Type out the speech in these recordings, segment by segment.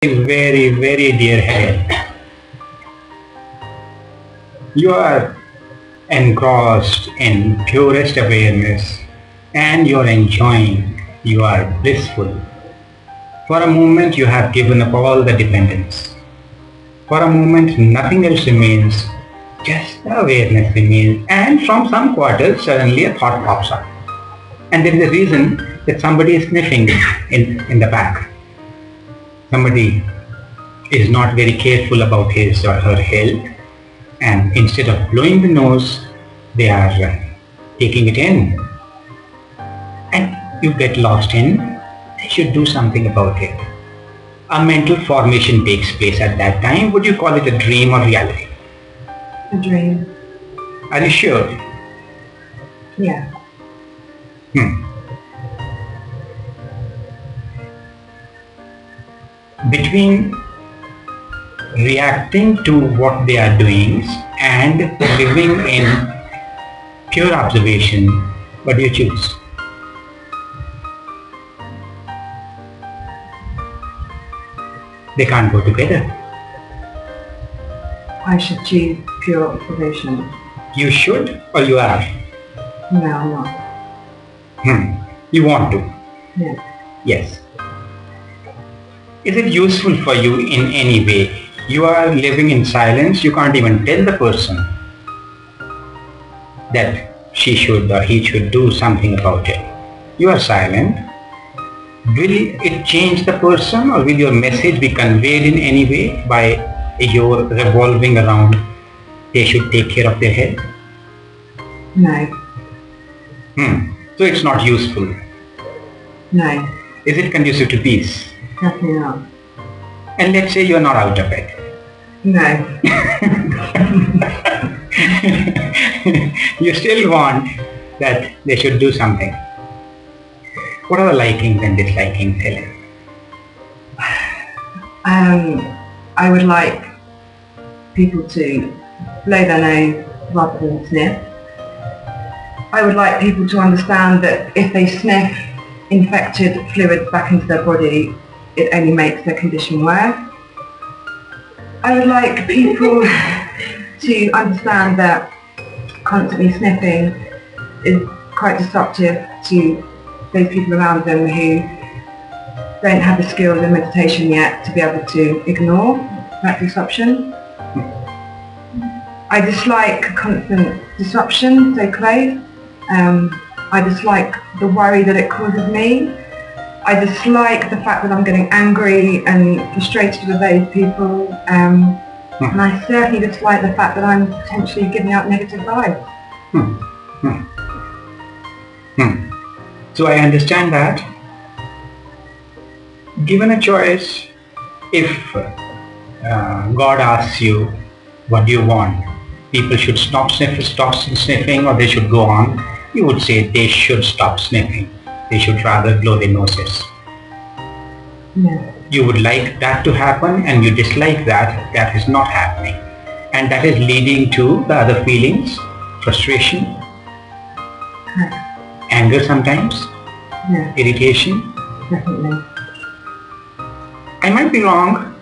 Very, very dear head, you are engrossed in purest awareness and you are enjoying, you are blissful. For a moment you have given up all the dependence. For a moment nothing else remains, just the awareness remains, and from some quarters suddenly a thought pops up. And there is a reason that somebody is sniffing in the back. Somebody is not very careful about his or her health, and instead of blowing the nose, they are taking it in. And you get lost in, they should do something about it. A mental formation takes place at that time. Would you call it a dream or reality? A dream. Are you sure? Yeah. Between reacting to what they are doing and living in pure observation, what do you choose? They can't go together. I should choose pure observation. You should or you are? No, I'm not. You want to? Yeah. Yes. Is it useful for you in any way? You are living in silence, you can't even tell the person that she should or he should do something about it. You are silent. Will it change the person, or will your message be conveyed in any way by your revolving around they should take care of their health? No. So it's not useful. No. Is it conducive to peace? Definitely not. And let's say you're not out of it. No. You still want that they should do something. What are the likings and dislikings, Helen? I would like people to blow their nose rather than sniff. I would like people to understand that if they sniff infected fluids back into their body, it only makes their condition worse. I would like people to understand that constantly sniffing is quite disruptive to those people around them who don't have the skills in meditation yet to be able to ignore that disruption. I dislike constant disruption so close. I dislike the worry that it causes me. I dislike the fact that I'm getting angry and frustrated with those people. And I certainly dislike the fact that I'm potentially giving out negative vibes. So I understand that. Given a choice, if God asks you, what do you want? People should stop sniffing, or they should go on. You would say they should stop sniffing. They should rather blow their noses. Yeah. You would like that to happen, and you dislike that is not happening. And that is leading to the other feelings, frustration, anger sometimes, Yeah. irritation. Definitely. I might be wrong.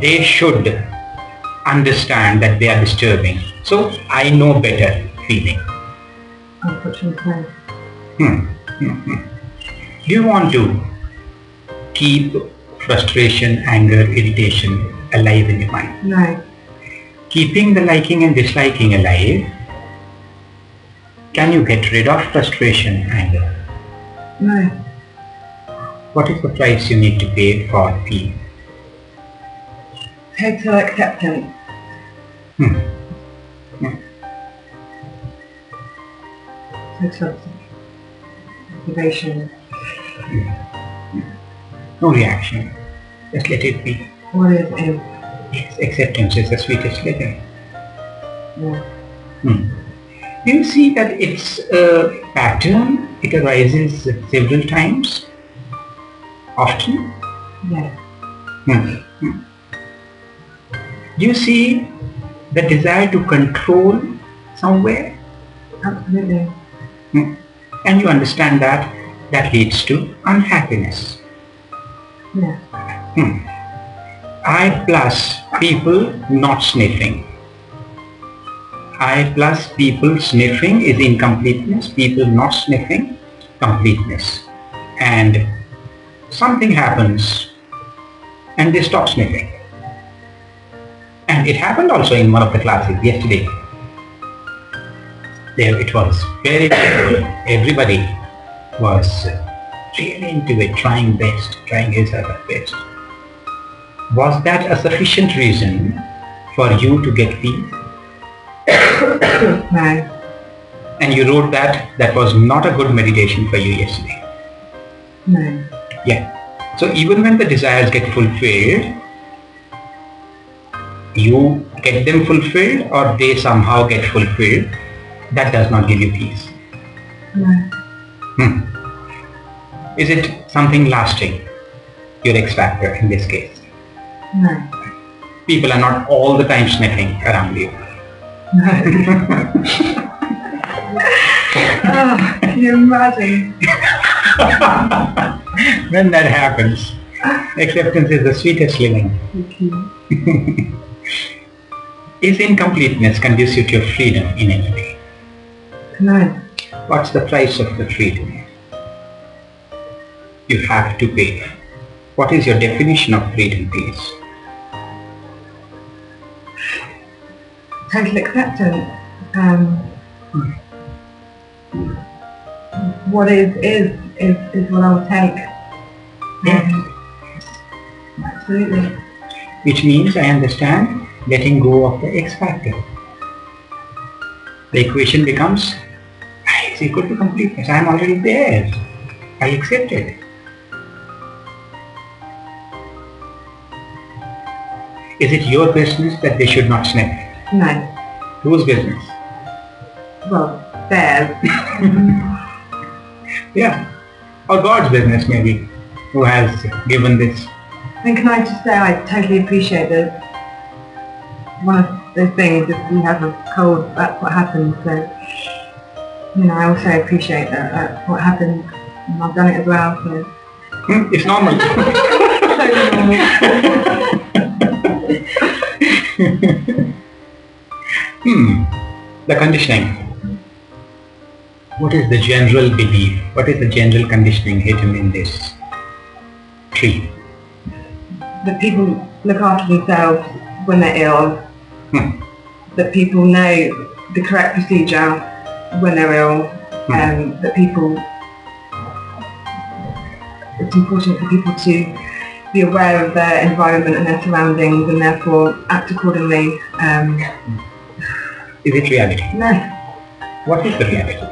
They should understand that they are disturbing. So I know better feeling. Unfortunately. Do you want to keep frustration, anger, irritation alive in your mind? No. Keeping the liking and disliking alive, can you get rid of frustration, anger? No. What is the price you need to pay for peace? Total acceptance. Total observation. No reaction. Just let it be. What is it? Yes, acceptance is the sweetest letter. Yeah. Do you see that it's a pattern? It arises several times? Often? Yeah. Do you see the desire to control somewhere? Absolutely. And you understand that leads to unhappiness. Yeah. I plus people not sniffing. I plus people sniffing is incompleteness, people not sniffing, completeness. And something happens and they stop sniffing. And it happened also in one of the classes yesterday. There it was very good. Everybody was really into it, trying his or her best. Was that a sufficient reason for you to get peace? No. And you wrote that was not a good meditation for you yesterday. No. Yeah. So even when the desires get fulfilled, you get them fulfilled or they somehow get fulfilled, that does not give you peace. No. Is it something lasting? Your X factor in this case. No. People are not all the time sniffing around you. No. Oh, can you imagine? When that happens, acceptance is the sweetest living. Okay. Is incompleteness conducive to your freedom in any way? No. What's the price of the freedom? You have to pay. What is your definition of freedom, please? Total acceptance. What is what I will take. Absolutely. Which means I understand letting go of the X factor. The equation becomes I is equal to completeness. I am already there. I accept it. Is it your business that they should not sniff? No. Whose business? Well, theirs. Yeah. Or God's business maybe, who has given this. And can I just say I totally appreciate that one of those things, if you have a cold, that's what happens. So, I also appreciate that that's what happens. And I've done it as well, so. It's normal. Totally normal. The conditioning. What is the general belief? What is the general conditioning hidden in this tree? That people look after themselves when they're ill. That people know the correct procedure when they're ill. That people, it's important for people to be aware of their environment and their surroundings and therefore act accordingly. Is it reality? No. What is the reality?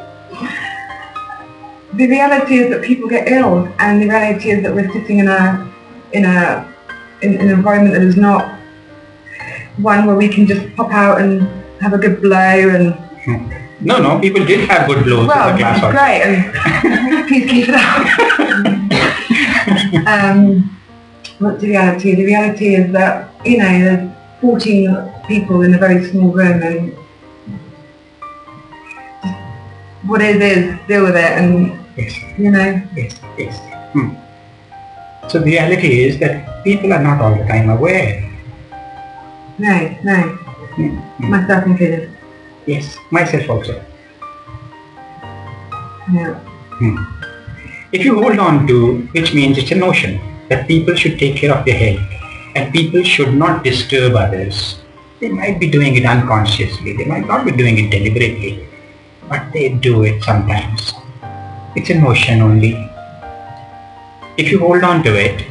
The reality is that people get ill, and the reality is that we're sitting in an environment that is not one where we can just pop out and have a good blow and. No, people did have good blows in the class also. Great, and please keep it up. What's the reality? The reality is that, there's 14 people in a very small room, and what it is, deal with it, and, Yes. So the reality is that people are not all the time aware. No. Myself included. Yes, myself also. Yeah. If you hold on to, which means it's a notion that people should take care of their health and people should not disturb others. They might be doing it unconsciously, they might not be doing it deliberately, but they do it sometimes. It's a notion only. If you hold on to it,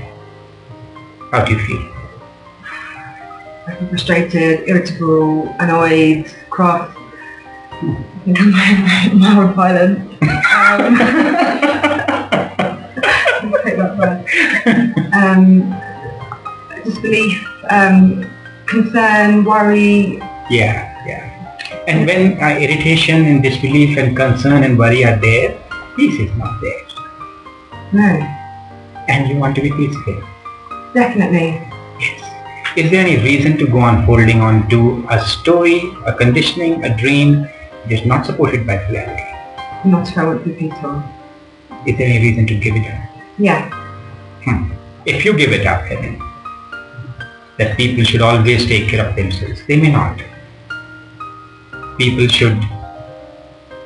how do you feel? I feel frustrated, irritable, annoyed, cross. I think I'm mild violent. Take that back. Disbelief, concern, worry. Yeah. And when irritation and disbelief and concern and worry are there, peace is not there. No. And you want to be peaceful. Definitely. Yes. Is there any reason to go on holding on to a story, a conditioning, a dream that is not supported by reality? Not if I want to be peaceful. Is there any reason to give it up? Yeah. if you give it up, that people should always take care of themselves, they may not. People should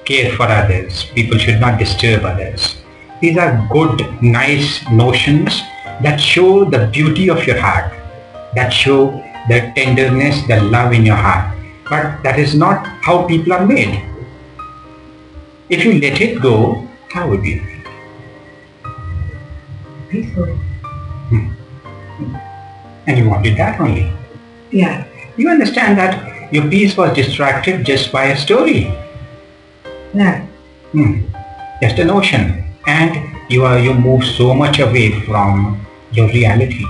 care for others. People should not disturb others. These are good, nice notions that show the beauty of your heart, that show the tenderness, the love in your heart. But that is not how people are made. If you let it go, how would you feel? Peaceful. And you wanted that only. Yeah. You understand that your peace was distracted just by a story. No. Just a notion. And you move so much away from your reality.